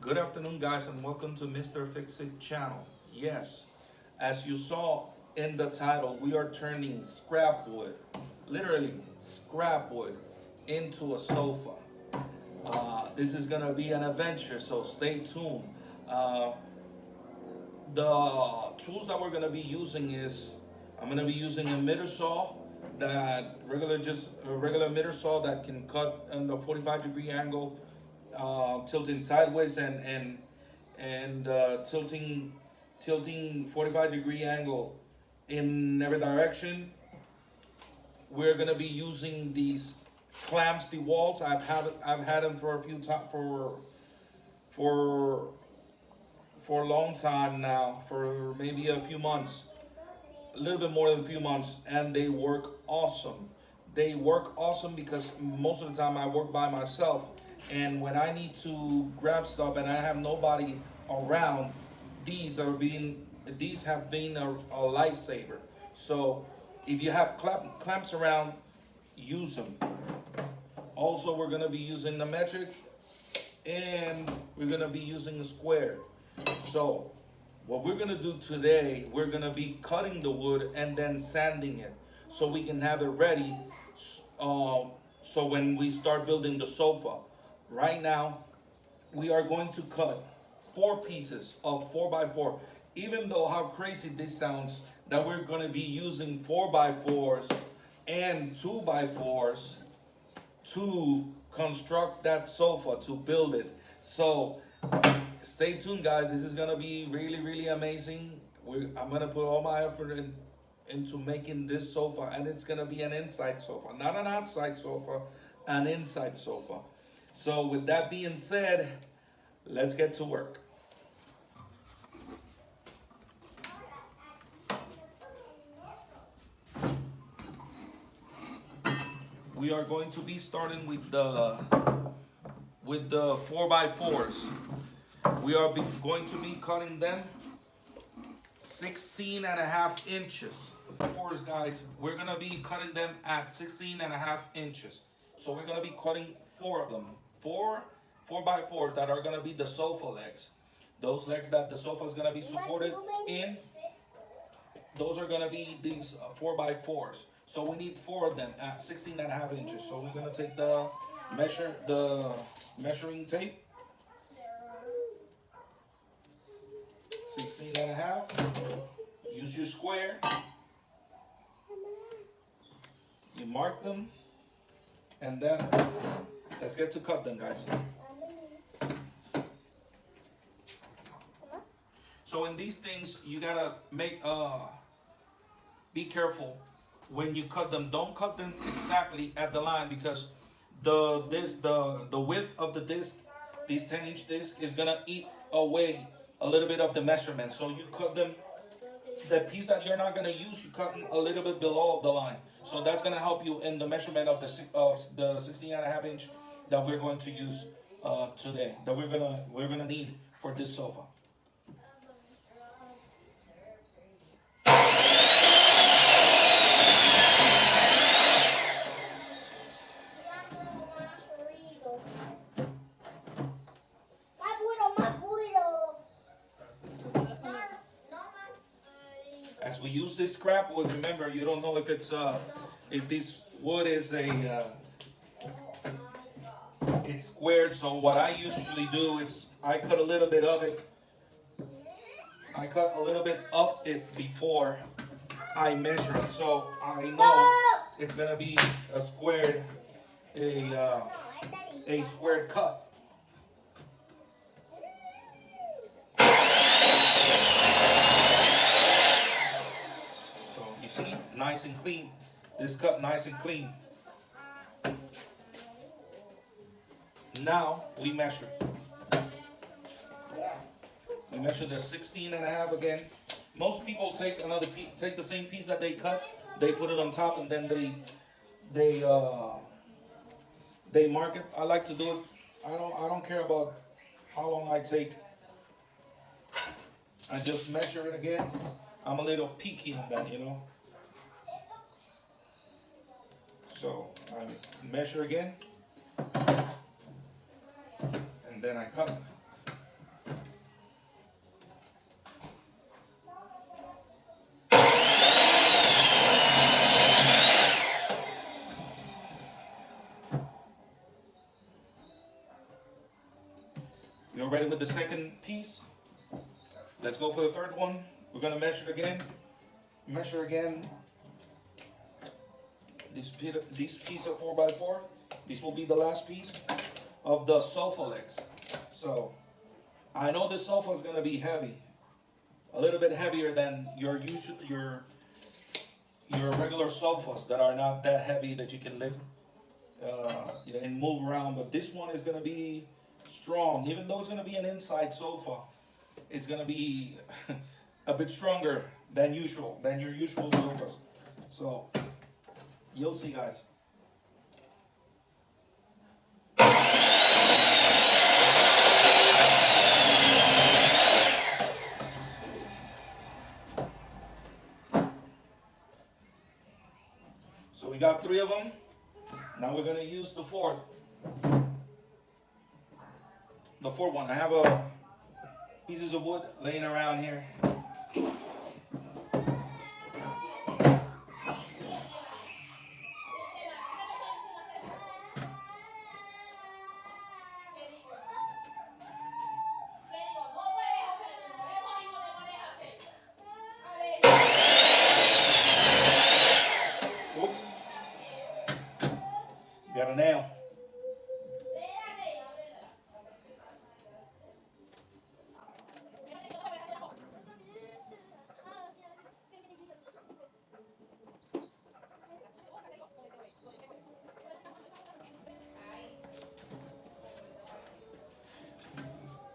Good afternoon, guys, and welcome to Mr. Fix It channel. Yes, as you saw in the title, we are turning scrap wood, literally scrap wood, into a sofa. This is gonna be an adventure, so stay tuned. Uh, the tools that we're gonna be using is I'm gonna be using a miter saw that just a regular miter saw that can cut in the 45-degree angle, tilting sideways and tilting 45-degree angle in every direction. We're gonna be using these clamps, the walls. I've had them for a few times for for a long time now, for maybe a few months, a little bit more than a few months, and they work awesome. They work awesome because most of the time I work by myself, and when I need to grab stuff and I have nobody around, these have been a lifesaver. So if you have clamps around, use them. Also, we're gonna be using the metric and we're gonna be using the square. So what we're gonna do today, we're gonna be cutting the wood and then sanding it so we can have it ready. So when we start building the sofa, right now we are going to cut 4 pieces of 4x4. Even though how crazy this sounds, that we're gonna be using 4x4s and 2x4s to construct that sofa, to build it. So stay tuned, guys. This is gonna be really, really amazing. I'm gonna put all my effort into making this sofa, and it's gonna be an inside sofa, not an outside sofa, an inside sofa. So with that being said, let's get to work. We are going to be starting with the 4x4s. We are going to be cutting them 16.5 inches. Of course, guys, we're gonna be cutting them at 16.5 inches. So we're gonna be cutting 4 of them, four by fours that are gonna be the sofa legs. Those legs that the sofa is gonna be supported in, those are gonna be these 4x4s. So we need 4 of them at 16.5 inches. So we're gonna take the measuring tape, 16.5. Use your square. You mark them, and then let's get to cut them, guys. So in these things, you gotta be careful when you cut them. Don't cut them exactly at the line because the width of the disc, this 10-inch disc, is gonna eat away a little bit of the measurement. So you cut them, the piece that you're not gonna use, you cut a little bit below of the line. So that's gonna help you in the measurement of the 16.5 inch that we're going to use today. That we're gonna need for this sofa. As we use this scrap wood, remember, you don't know if this wood is it's squared. So what I usually do is I cut a little bit of it. I cut a little bit of it before I measure it, so I know it's gonna be a uh, a squared cut. So you see, nice and clean. This cut nice and clean. Now we measure. We measure the 16.5 again. Most people take take the same piece that they cut, they put it on top, and then they they mark it. I like to do it. I don't care about how long I take. I just measure it again. I'm a little picky on that. So I measure again, and then I cut. You're ready with the second piece? Let's go for the third one. We're gonna measure again. Measure again. This piece of 4x4. This will be the last piece of the sofa legs. So I know this sofa is gonna be heavy, a little bit heavier than your usual your regular sofas that are not that heavy that you can lift and move around. But this one is gonna be strong, even though it's gonna be an inside sofa. It's gonna be a bit stronger than usual, than your usual sofas. So you'll see, guys. So we got 3 of them. Now we're gonna use the fourth. The fourth one. I have pieces of wood laying around here. Got a nail.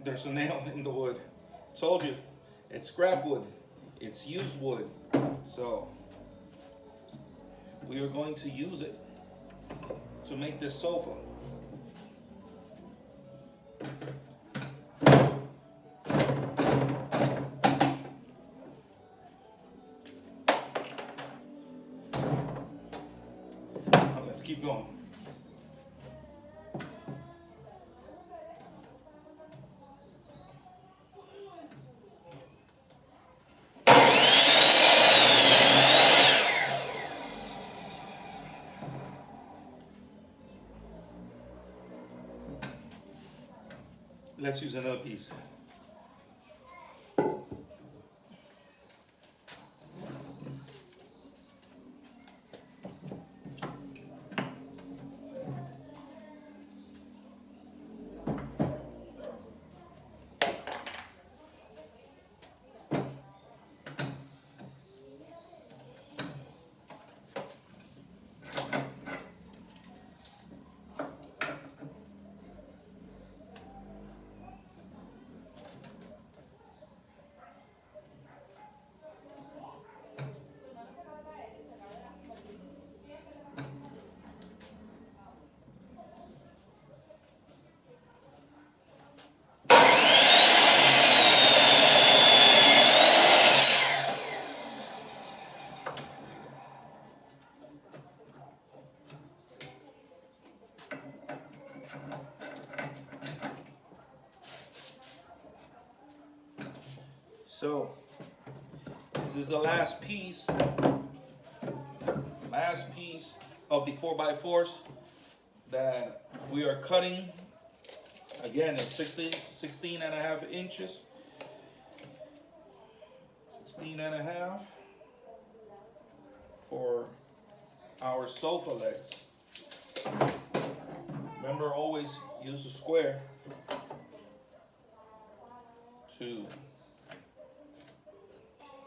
There's a nail in the wood. Told you, it's scrap wood. It's used wood. So we are going to use it to make this sofa. Let's keep going. Let's use another piece. So this is the last piece of the 4x4s that we are cutting. Again, it's 16 and a half inches. 16 and a half for our sofa legs. Remember, always use a square to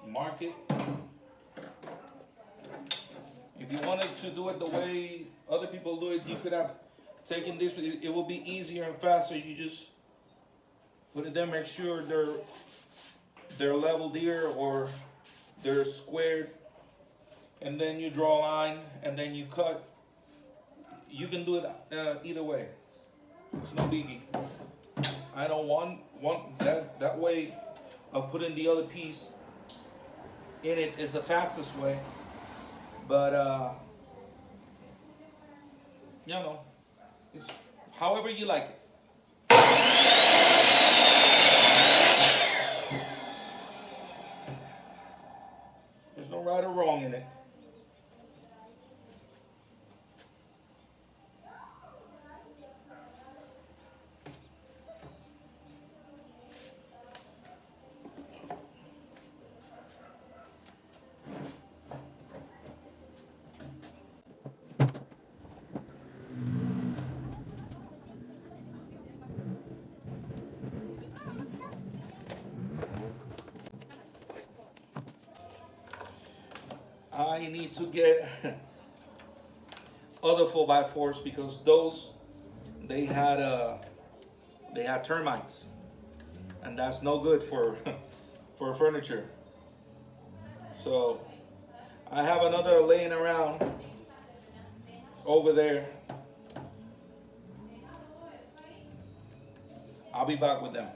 mark it. If you wanted to do it the way other people do it, you could have taken this. It will be easier and faster. You just put it there, make sure they're leveled here or they're squared, and then you draw a line and then you cut. You can do it either way. It's no biggie. I don't want that way of putting the other piece in it is the fastest way, but you know, it's however you like it. There's no right or wrong in it. I need to get other 4x4s because those they had termites, and that's no good for for furniture. So I have another laying around over there. I'll be back with them.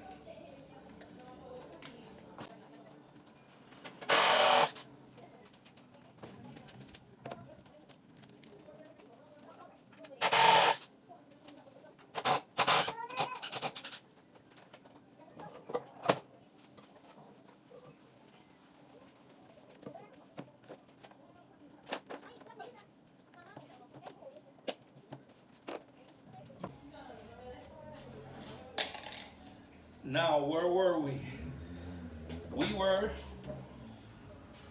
Now, where were we? We were.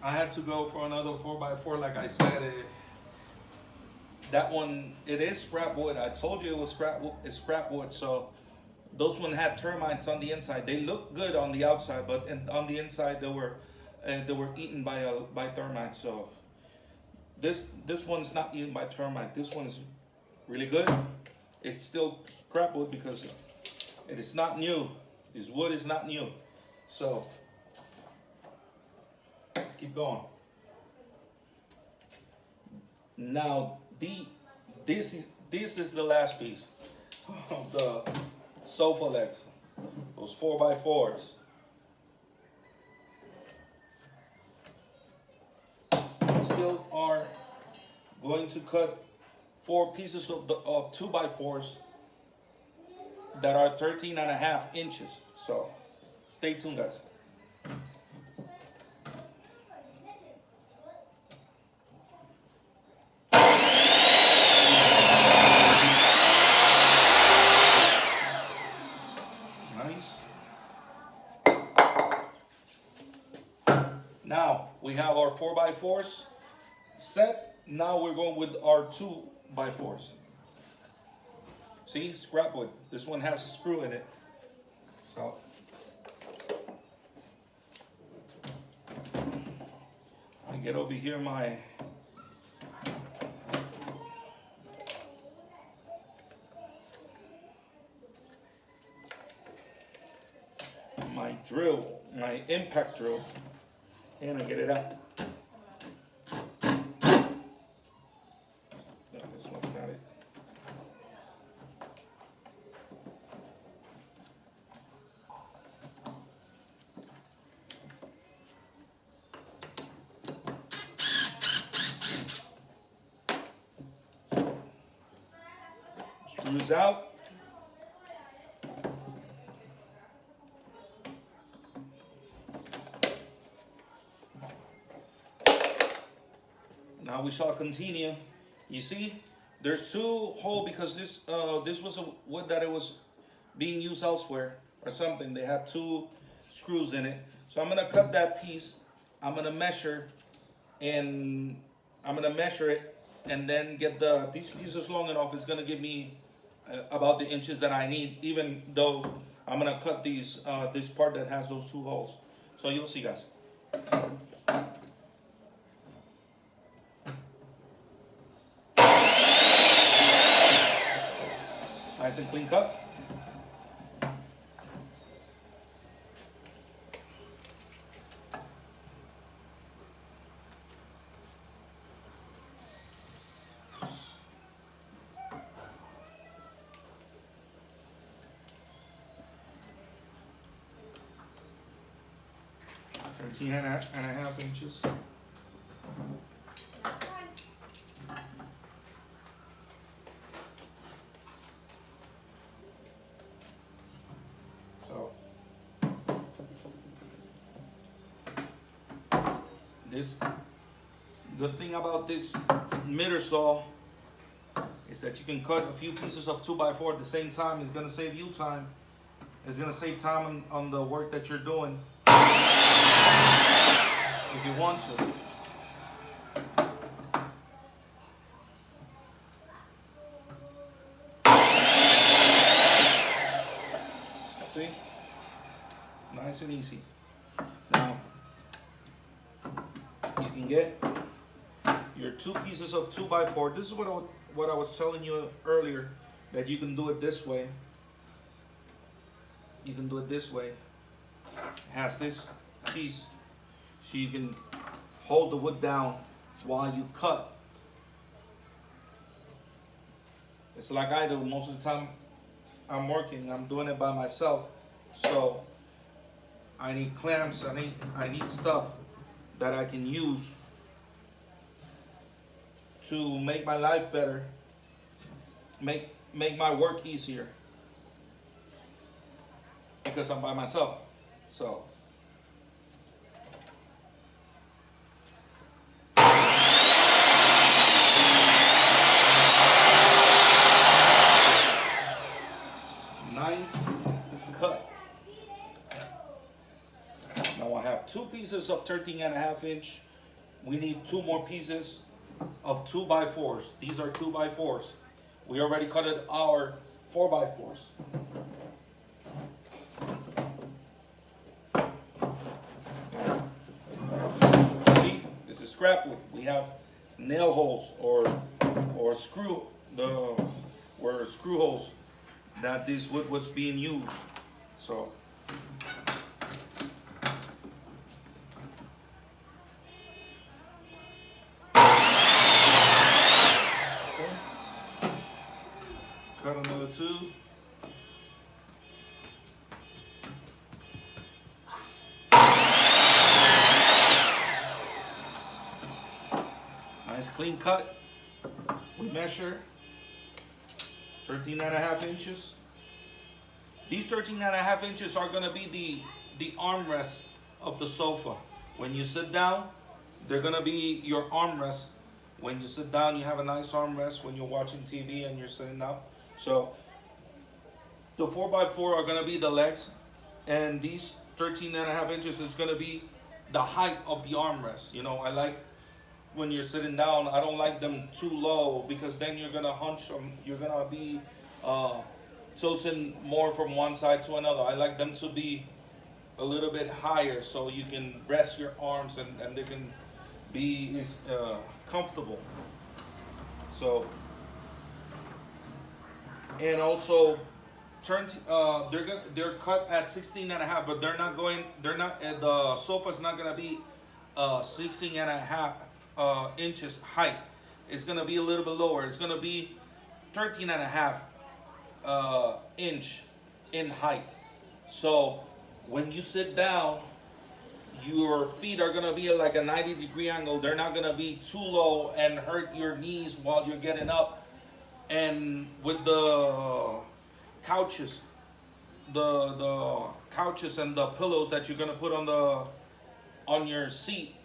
I had to go for another 4x4, like I said. That one, it is scrap wood. I told you it was scrap. It's scrap wood. So those one had termites on the inside. They look good on the outside, but on the inside they were eaten by termites. So this one's not eaten by termite. This one is really good. It's still scrap wood because it is not new. This wood is not new. So let's keep going. Now this is the last piece of the sofa legs. Those 4x4s. Still are going to cut 4 pieces of 2x4s that are 13.5 inches. So stay tuned, guys. Nice. Now we have our 4x4s set. Now we're going with our 2x4s. See, scrap wood. This one has a screw in it. So I get over here my drill, my impact drill, and I get it out. No, this one's not it. Screws out. Now we shall continue. You see, there's 2 holes because this was a wood that it was being used elsewhere or something. They have 2 screws in it. So I'm gonna cut that piece. I'm gonna measure, and I'm gonna measure it, and then get these pieces long enough. It's gonna give me about the inches that I need. Even though I'm gonna cut these this part that has those 2 holes. So you'll see, guys. Nice and clean cut. Thirteen and a half inches. The thing about this miter saw is that you can cut a few pieces of 2x4 at the same time. It's gonna save you time. It's gonna save time on the work that you're doing if you want to. See? Nice and easy. Now, you can get your two pieces of 2x4. This is what I was telling you earlier, that you can do it this way. You can do it this way. It has this piece, so you can hold the wood down while you cut. It's like I do most of the time. I'm working. I'm doing it by myself, so I need clamps. I need stuff that I can use to make my life better, make my work easier, because I'm by myself. So nice cut. Now I have two pieces of 13.5 inch. We need two more pieces of 2x4s. These are 2x4s. We already cut our 4x4s. See, this is scrap wood. We have nail holes or screw holes that this wood was being used. So cut another two. Nice clean cut. We measure 13.5 inches. These 13.5 inches are gonna be the armrest of the sofa. When you sit down, they're gonna be your armrest. When you sit down, you have a nice armrest when you're watching TV and you're sitting up. So the 4x4 are gonna be the legs, and these 13.5 inches is gonna be the height of the armrest. You know, I like when you're sitting down, I don't like them too low, because then you're gonna hunch them. You're gonna be tilting more from one side to another. I like them to be a little bit higher, so you can rest your arms and they can be comfortable. So, and also they're cut at 16.5, but the sofa's not gonna be 16.5 inches height. It's gonna be a little bit lower. It's gonna be 13.5 inch in height. So when you sit down, your feet are gonna be at like a 90-degree angle. They're not gonna be too low and hurt your knees while you're getting up. And with the couches, the couches and the pillows that you're gonna put on your seat,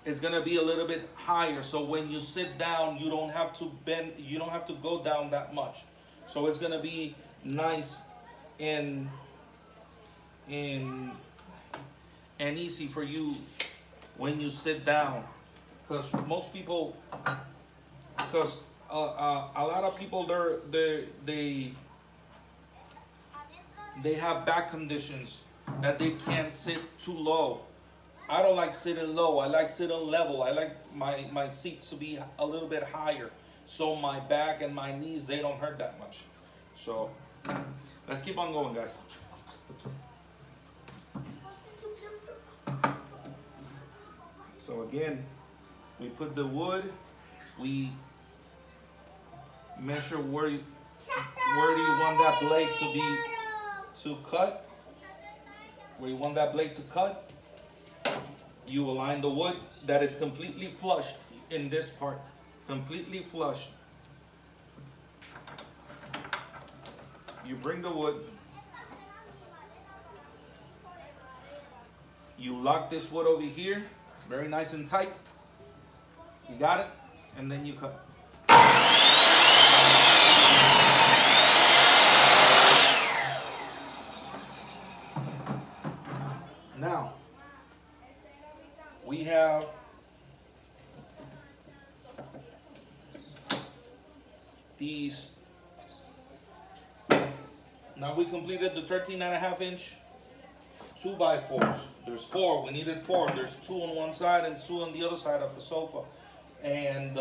is gonna be a little bit higher. So when you sit down, you don't have to bend. You don't have to go down that much. So it's gonna be nice and easy for you when you sit down. Because most people, because a lot of people, they have back conditions that they can't sit too low. I don't like sitting low. I like sitting level. I like my seats to be a little bit higher, so my back and my knees, they don't hurt that much. So let's keep on going, guys. So again, we put the wood, we measure where do you want that blade to cut. Where you want that blade to cut, you align the wood that is completely flush in this part, completely flush. You bring the wood, you lock this wood over here, very nice and tight. You got it, and then you cut. Now, we have these. Now we completed the 13.5 inch 2x4s. There's 4. We needed 4. There's 2 on one side and 2 on the other side of the sofa. and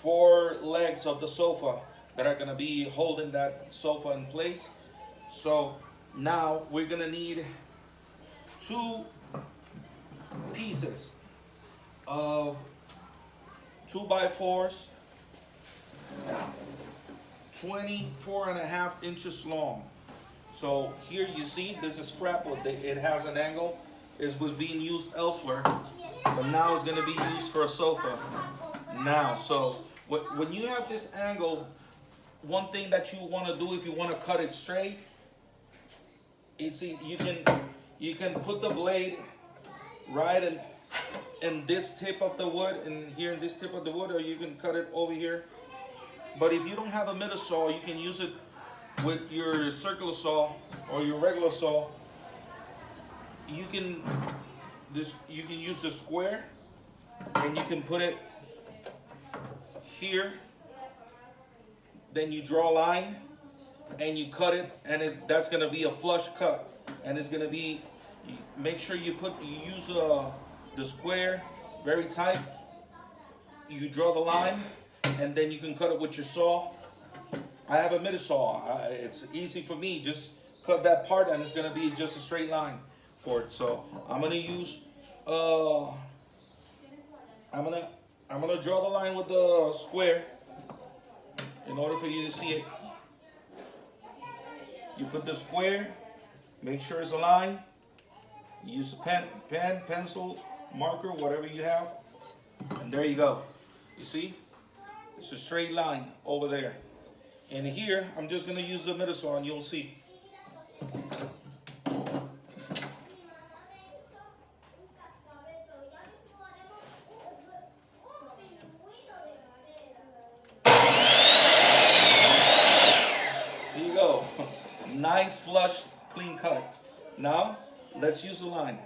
four legs of the sofa that are gonna be holding that sofa in place. So now we're gonna need two pieces of 2x4s, 24.5 inches long. So here you see this is scrap wood. It has an angle. It was being used elsewhere, but now it's gonna be used for a sofa. Now, so when you have this angle, one thing that you want to do if you want to cut it straight, it's you can put the blade right in this tip of the wood and here in this tip of the wood, or you can cut it over here. But if you don't have a middle saw, you can use it with your circular saw or your regular saw. You can use the square and you can put it here. Then you draw a line and you cut it, and that's gonna be a flush cut. And it's gonna be, make sure you use the square very tight. You draw the line, and then you can cut it with your saw. I have a middle saw. It's easy for me. Just cut that part, and it's gonna be just a straight line for it. So I'm gonna use. I'm gonna draw the line with the square. In order for you to see it, you put the square, make sure it's a line. You use a pen, pencil, marker, whatever you have, and there you go. You see? It's a straight line over there. And here, I'm just gonna use the middle saw and you'll see. Nice, flush, clean cut. Now, let's use the line.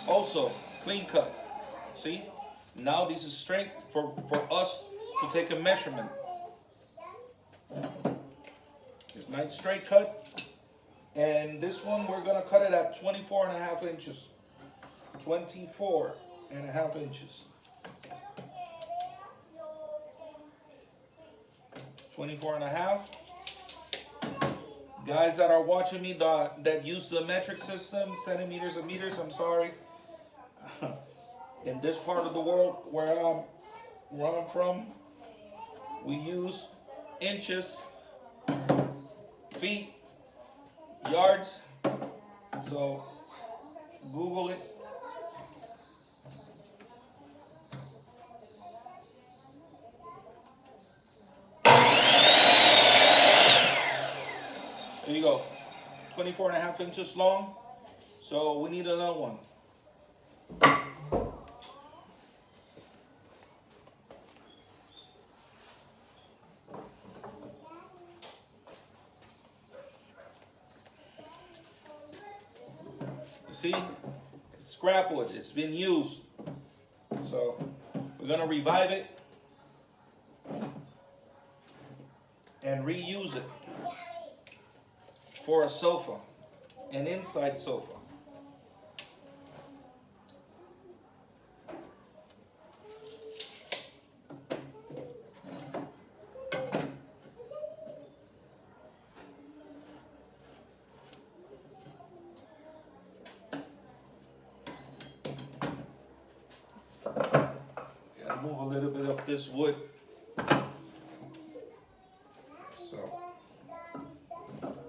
Also, clean cut. See? Now this is straight for us to take a measurement. It's nice straight cut. And this one, we're gonna cut it at 24.5 inches. 24.5 inches. 24.5. Guys that are watching me that use the metric system, centimeters and meters, I'm sorry. In this part of the world where I'm from, we use inches, feet, yards. So Google it. There you go. 24.5 inches long. So we need another one. You see? It's scrap wood. It's been used. So we're going to revive it and reuse it for a sofa, an inside sofa. Gotta move a little bit of this wood.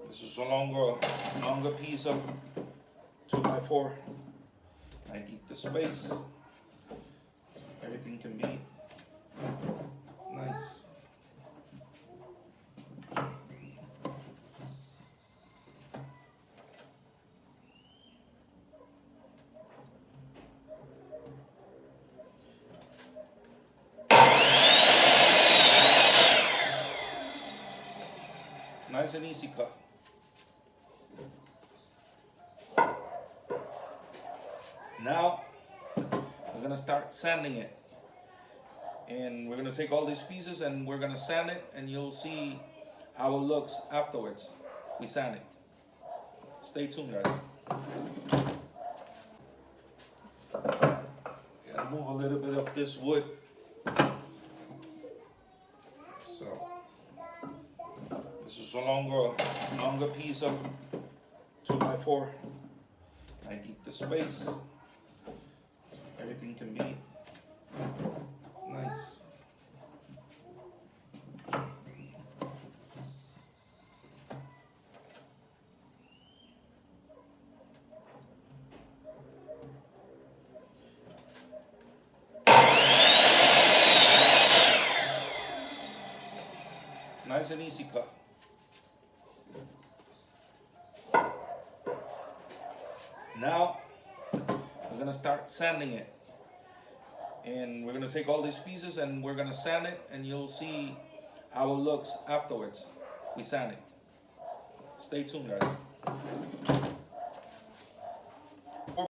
This is a longer piece of 2x4. I need the space so everything can be nice. Nice and easy cut. Now we're gonna start sanding it, and we're gonna take all these pieces and we're gonna sand it, and you'll see how it looks afterwards. We sand it. Stay tuned, guys. Gotta move a little bit of this wood. So this is a longer piece of 2x4. I need the space so everything can be nice. Nice and easy cut. Now we're gonna start sanding it, and we're gonna take all these pieces and we're gonna sand it, and you'll see how it looks afterwards. We sand it. Stay tuned, guys.